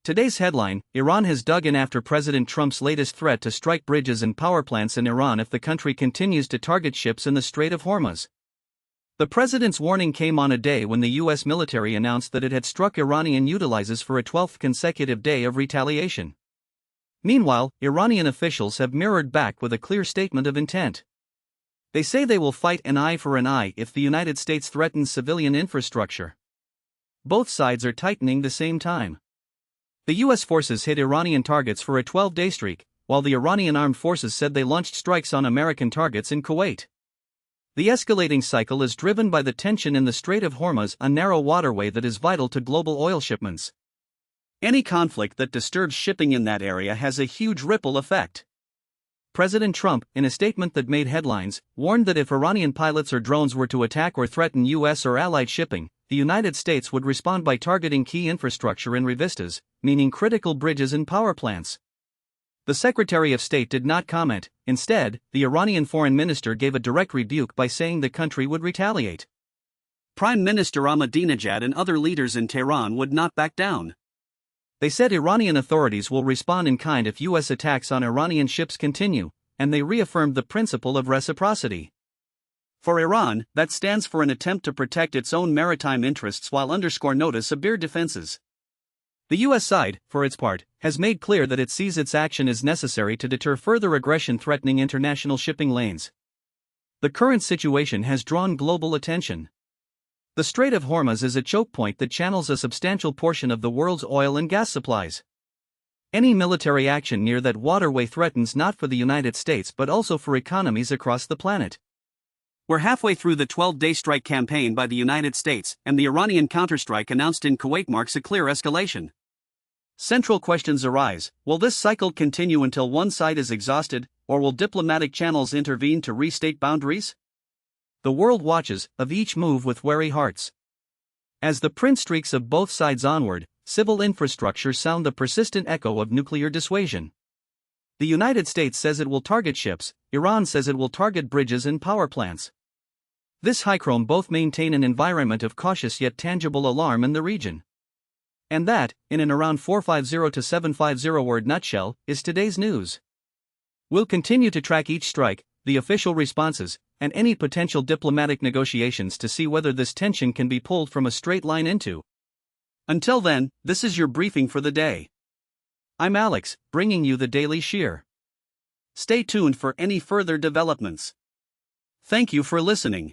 Today's headline: Iran has dug in after President Trump's latest threat to strike bridges and power plants in Iran if the country continues to target ships in the Strait of Hormuz. The president's warning came on a day when the U.S. military announced that it had struck Iranian utilizers for a 12th consecutive day of retaliation. Meanwhile, Iranian officials have mirrored back with a clear statement of intent. They say they will fight an eye for an eye if the United States threatens civilian infrastructure. Both sides are tightening the same time. The U.S. forces hit Iranian targets for a 12-day streak, while the Iranian armed forces said they launched strikes on American targets in Kuwait. The escalating cycle is driven by the tension in the Strait of Hormuz, a narrow waterway that is vital to global oil shipments. Any conflict that disturbs shipping in that area has a huge ripple effect. President Trump, in a statement that made headlines, warned that if Iranian pilots or drones were to attack or threaten U.S. or allied shipping, the United States would respond by targeting key infrastructure in revistas, meaning critical bridges and power plants. The Secretary of State did not comment. Instead, the Iranian foreign minister gave a direct rebuke by saying the country would retaliate. Prime Minister Ahmadinejad and other leaders in Tehran would not back down. They said Iranian authorities will respond in kind if U.S. attacks on Iranian ships continue, and they reaffirmed the principle of reciprocity. For Iran, that stands for an attempt to protect its own maritime interests while underscore notice severe defenses. The U.S. side, for its part, has made clear that it sees its action as necessary to deter further aggression threatening international shipping lanes. The current situation has drawn global attention. The Strait of Hormuz is a choke point that channels a substantial portion of the world's oil and gas supplies. Any military action near that waterway threatens not for the United States but also for economies across the planet. We're halfway through the 12-day strike campaign by the United States, and the Iranian counterstrike announced in Kuwait marks a clear escalation. Central questions arise: will this cycle continue until one side is exhausted, or will diplomatic channels intervene to restate boundaries? The world watches, of each move with wary hearts. As the print streaks of both sides onward, civil infrastructure sound the persistent echo of nuclear dissuasion. The United States says it will target ships, Iran says it will target bridges and power plants. This highchrome both maintain an environment of cautious yet tangible alarm in the region. And that, in an around 450 to 750 word nutshell, is today's news. We'll continue to track each strike, the official responses, and any potential diplomatic negotiations to see whether this tension can be pulled from a straight line into. Until then, this is your briefing for the day. I'm Alex, bringing you the Daily Shear. Stay tuned for any further developments. Thank you for listening.